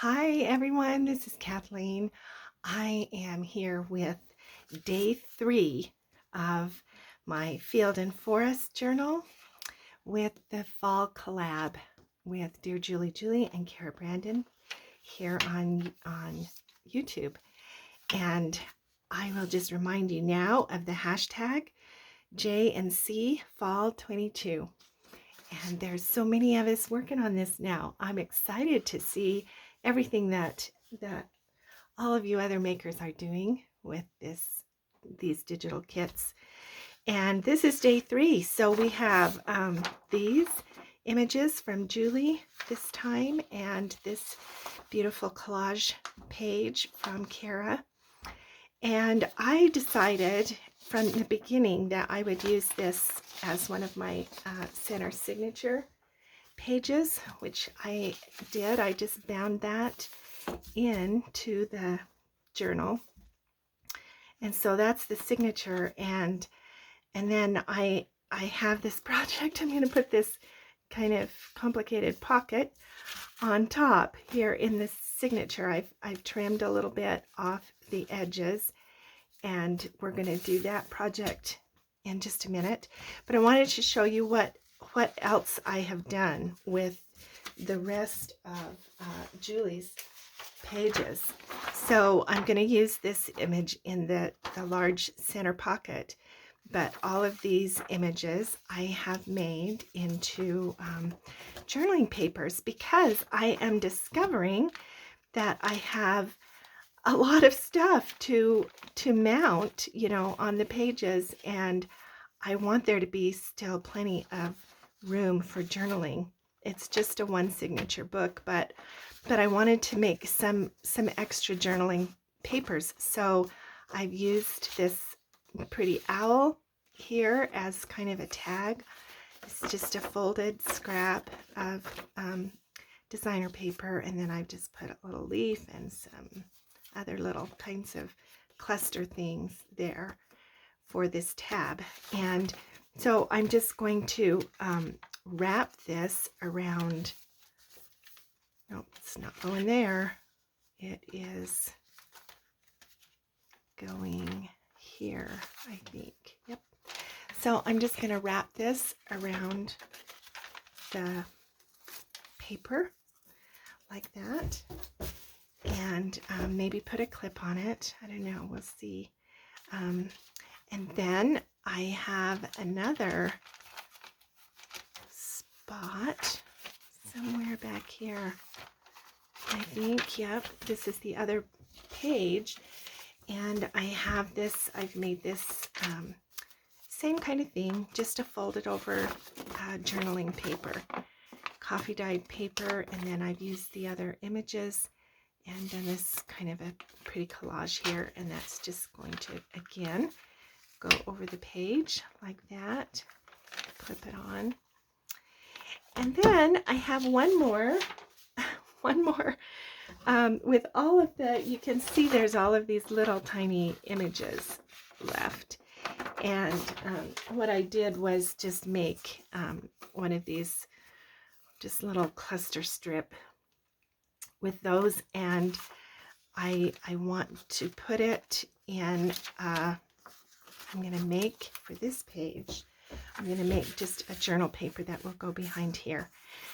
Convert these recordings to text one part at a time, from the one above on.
Hi everyone, this is Kathleen. I am here with day 3 of my Field and Forest journal with the fall collab with DearJulieJulie and Cara Brandon here on YouTube. And I will just remind you now of the hashtag J&C Fall 22. And there's so many of us working on this now. I'm excited to see everything that all of you other makers are doing with these digital kits. And this is day 3. So we have these images from Julie this time, and this beautiful collage page from Cara. And I decided from the beginning that I would use this as one of my center signature pages, which I did. I just bound that into the journal, and so that's the signature. And then I have this project. I'm going to put this kind of complicated pocket on top here in this signature. I've trimmed a little bit off the edges, and we're going to do that project in just a minute. But I wanted to show you what else I have done with the rest of Julie's pages. So I'm going to use this image in the large center pocket, but all of these images I have made into journaling papers, because I am discovering that I have a lot of stuff to mount, on the pages, and I want there to be still plenty of room for journaling. It's just a one signature book, but I wanted to make some extra journaling papers. So I've used this pretty owl here as kind of a tag. It's just a folded scrap of designer paper, and then I've just put a little leaf and some other little kinds of cluster things there for this tab. And so I'm just going to wrap this around. No, it's not going there. It is going here, I think. Yep. So I'm just going to wrap this around the paper like that, and maybe put a clip on it. I don't know. We'll see. And then I have another spot somewhere back here, I think. Yep, this is the other page, and I have this. I've made this same kind of thing, just a folded over journaling paper, coffee dyed paper, and then I've used the other images and done this kind of a pretty collage here, and that's just going to again go over the page like that, clip it on. And then I have one more with all of the, you can see there's all of these little tiny images left. And what I did was just make one of these just little cluster strip with those, and I want to put it in, I'm going to make, for this page, I'm going to make just a journal paper that will go behind here.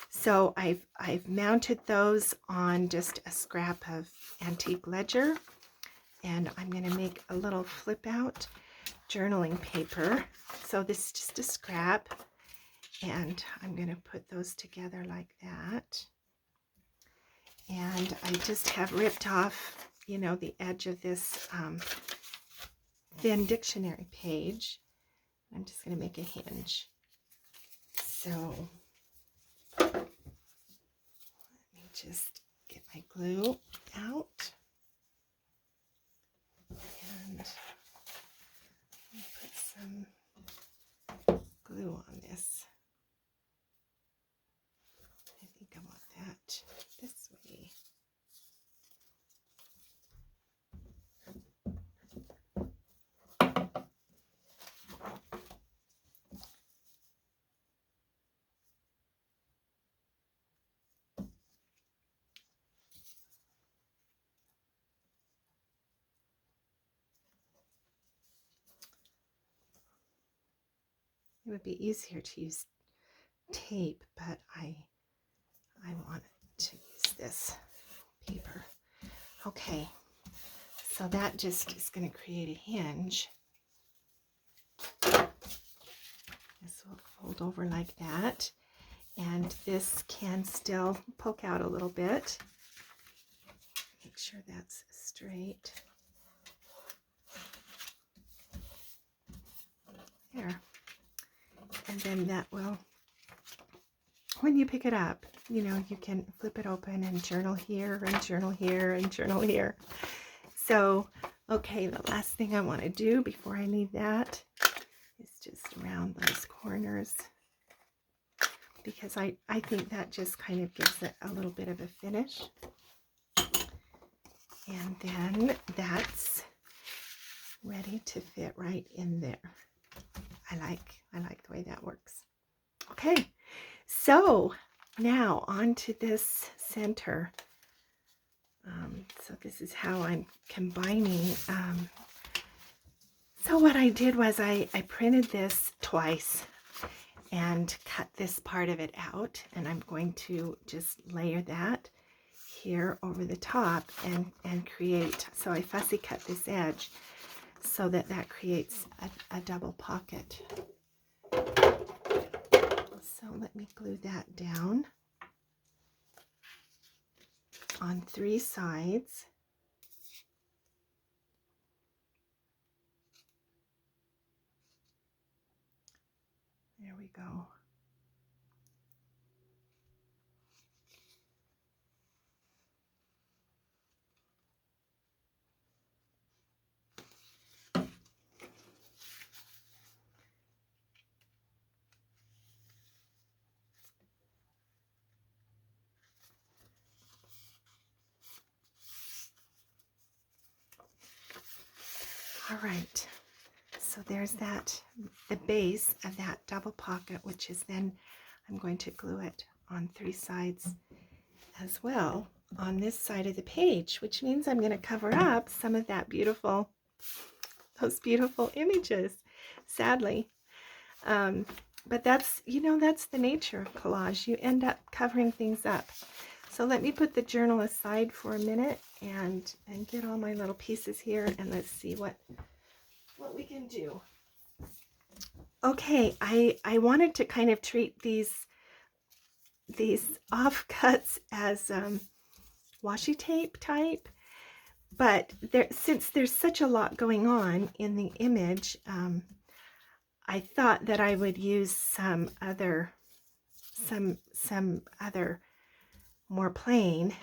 So I've mounted those on just a scrap of antique ledger, and I'm going to make a little flip out journaling paper. So this is just a scrap, and I'm going to put those together like that. And I just have ripped off, the edge of this thin dictionary page. I'm just going to make a hinge. So let me just get my glue out, and put some glue on this. I think I want that this way. It would be easier to use tape, but I wanted to use this paper. Okay, so that just is going to create a hinge. This will fold over like that, and this can still poke out a little bit. Make sure that's straight. There. And then that will, when you pick it up, you know, you can flip it open and journal here and journal here and journal here. So, okay, the last thing I want to do before I need that is just round those corners, because I think that just kind of gives it a little bit of a finish. And then that's ready to fit right in there. I like the way that works. Okay, so now on to this center. So this is how I'm combining. So what I did was I printed this twice and cut this part of it out, and I'm going to just layer that here over the top and create. So I fussy cut this edge so that that creates a double pocket. So let me glue that down on 3 sides. There we go. All right, so there's that, the base of that double pocket, which is then I'm going to glue it on 3 sides as well on this side of the page, which means I'm going to cover up some of that beautiful, those beautiful images, sadly. But that's, you know, that's the nature of collage. You end up covering things up. So let me put the journal aside for a minute and get all my little pieces here, and let's see what we can do. Okay, I wanted to kind of treat these offcuts as washi tape type, but since there's such a lot going on in the image, I thought that I would use some other more plain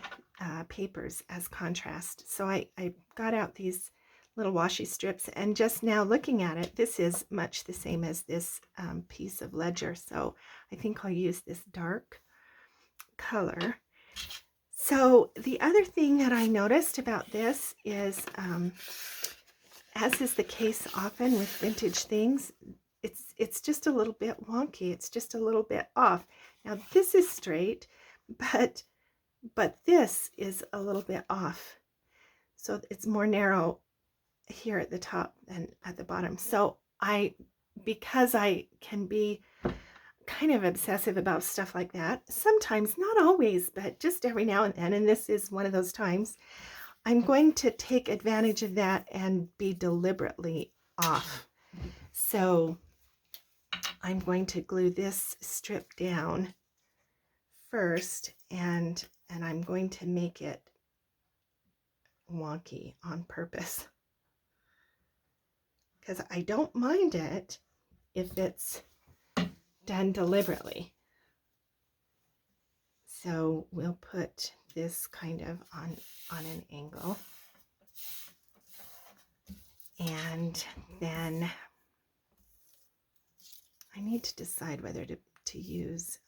papers as contrast. So I got out these little washi strips, and just now looking at it, this is much the same as this piece of ledger. So I think I'll use this dark color. So the other thing that I noticed about this is, as is the case often with vintage things, it's just a little bit wonky. It's just a little bit off. Now this is straight, but this is a little bit off. So it's more narrow here at the top than at the bottom. So because I can be kind of obsessive about stuff like that, sometimes, not always, but just every now and then, and this is one of those times, I'm going to take advantage of that and be deliberately off. So I'm going to glue this strip down first, and I'm going to make it wonky on purpose, because I don't mind it if it's done deliberately. So we'll put this kind of on an angle, and then I need to decide whether to use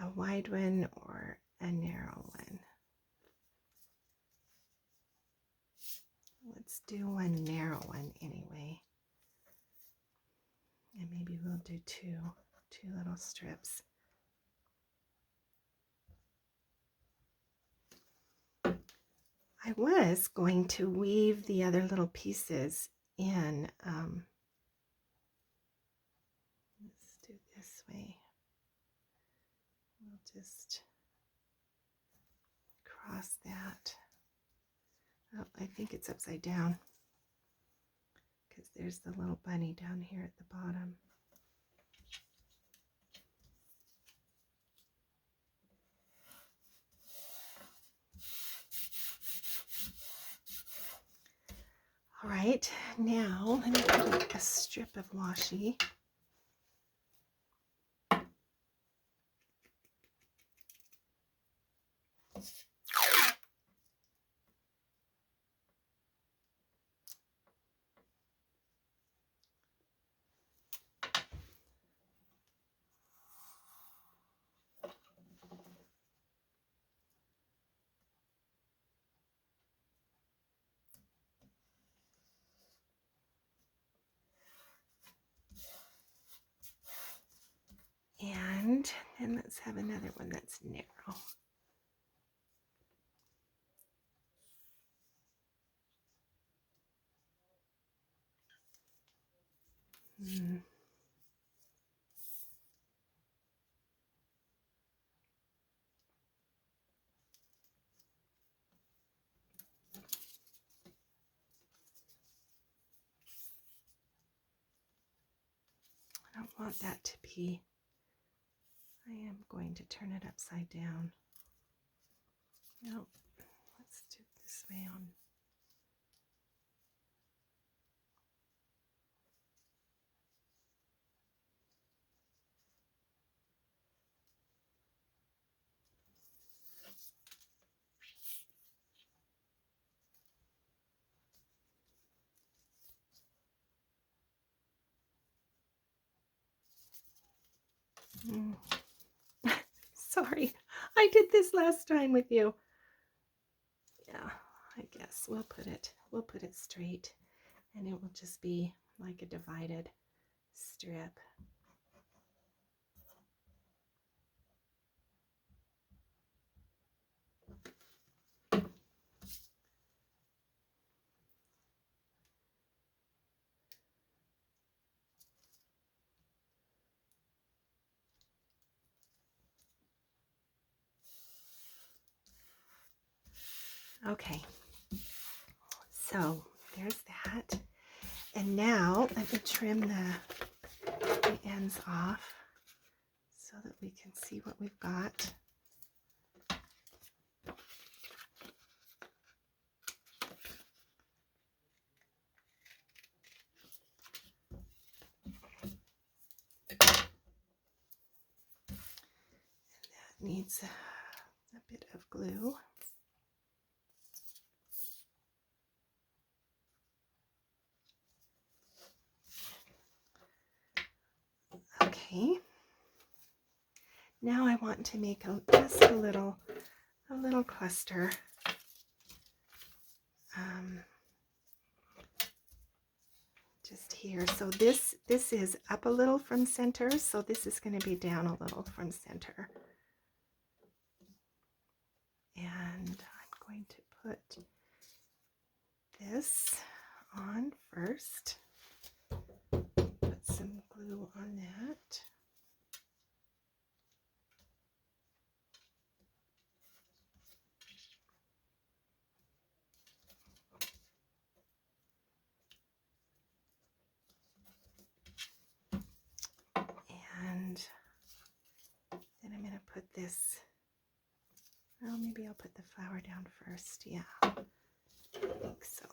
a wide one or a narrow one. Let's do one narrow one anyway, and maybe we'll do two little strips. I was going to weave the other little pieces in just cross that. Oh, I think it's upside down because there's the little bunny down here at the bottom. All right, now let me put a strip of washi. And then let's have another one that's narrow. I don't want that to be. I am going to turn it upside down. No, let's do it this way on. Sorry, I did this last time with you. Yeah, I guess we'll put it straight, and it will just be like a divided strip. Okay, so there's that. And now let me trim the ends off so that we can see what we've got. And that needs a bit of glue. Okay, now I want to make just a little cluster. Just here. So this is up a little from center, so this is going to be down a little from center. And I'm going to put this on first. Put some glue on that. And then I'm going to put this, well, maybe I'll put the flower down first. Yeah, I think so.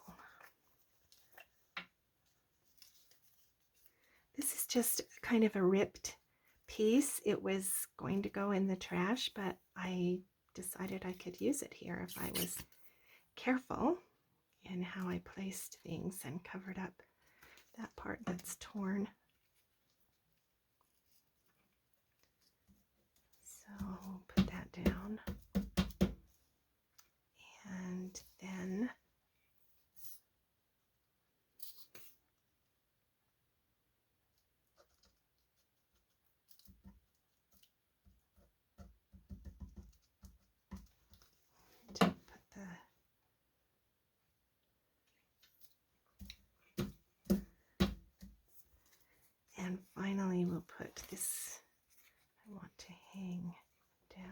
This is just kind of a ripped piece. It was going to go in the trash, but I decided I could use it here if I was careful in how I placed things and covered up that part that's torn. So put that down, and then to put and finally we'll put this. I want to hang down.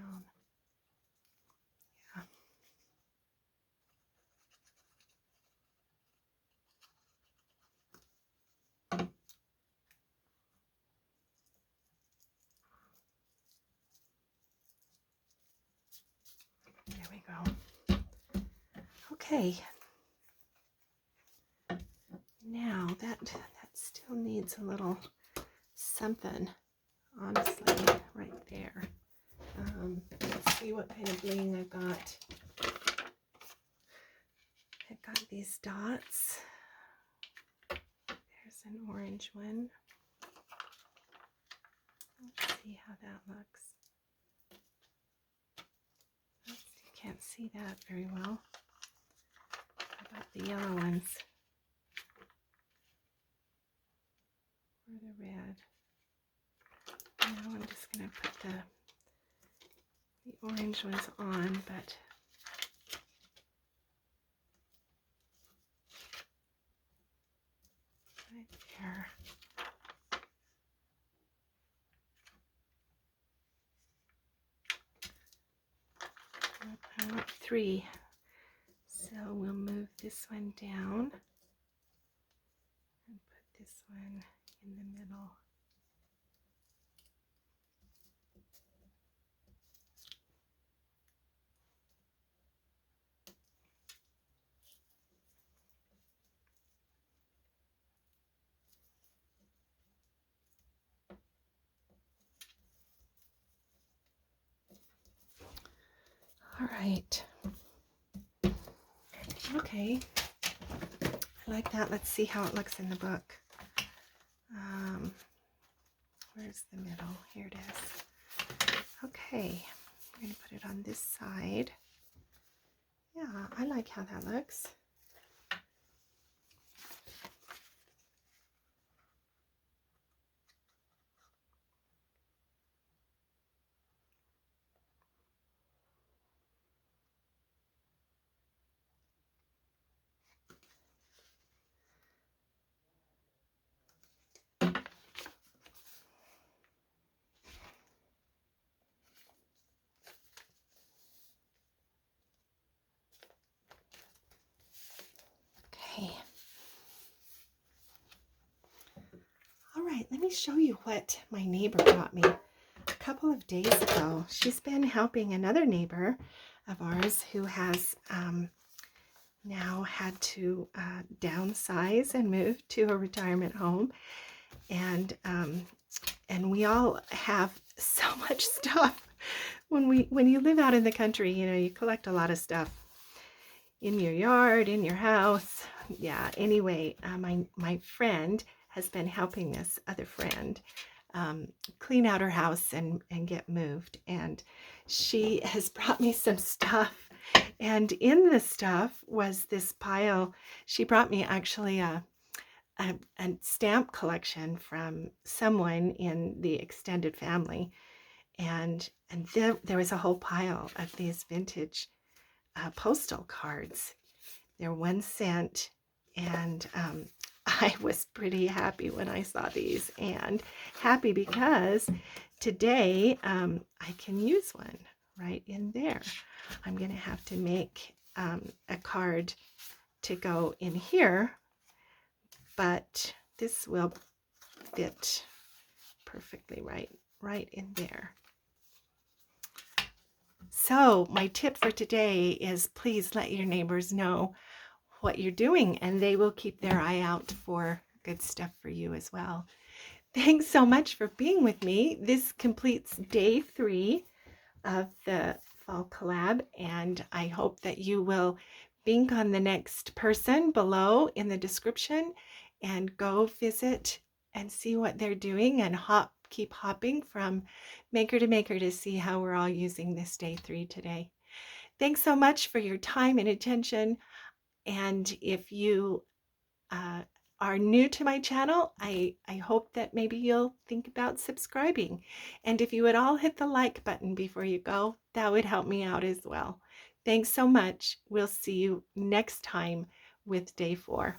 Okay. Now that still needs a little something, honestly, right there. Let's see what kind of bling I've got. I've got these dots. There's an orange one. Let's see how that looks. You can't see that very well. How about the yellow ones? Or the red? Now I'm just going to put the orange ones on, but right there. I want 3, so we'll move this one down and put this one in the middle. All right. Okay. I like that. Let's see how it looks in the book. Where's the middle? Here it is. Okay. I'm going to put it on this side. Yeah, I like how that looks. Okay. All right, let me show you what my neighbor brought me a couple of days ago. She's been helping another neighbor of ours who has now had to downsize and move to a retirement home, and we all have so much stuff. When you live out in the country, you know, you collect a lot of stuff in your yard, in your house. Yeah, anyway, my friend has been helping this other friend clean out her house and get moved, and she has brought me some stuff, and in the stuff was this pile. She brought me actually a stamp collection from someone in the extended family, and there was a whole pile of these vintage postal cards. They're 1 cent, and I was pretty happy when I saw these, and happy because today I can use one right in there. I'm going to have to make a card to go in here, but this will fit perfectly right in there. So my tip for today is, please let your neighbors know what you're doing, and they will keep their eye out for good stuff for you as well. Thanks so much for being with me. This completes day 3 of the fall collab, and I hope that you will bink on the next person below in the description and go visit and see what they're doing, and keep hopping from maker to maker to see how we're all using this day 3 today. Thanks so much for your time and attention. And if you are new to my channel, I hope that maybe you'll think about subscribing. And if you would all hit the like button before you go, that would help me out as well. Thanks so much. We'll see you next time with day 4.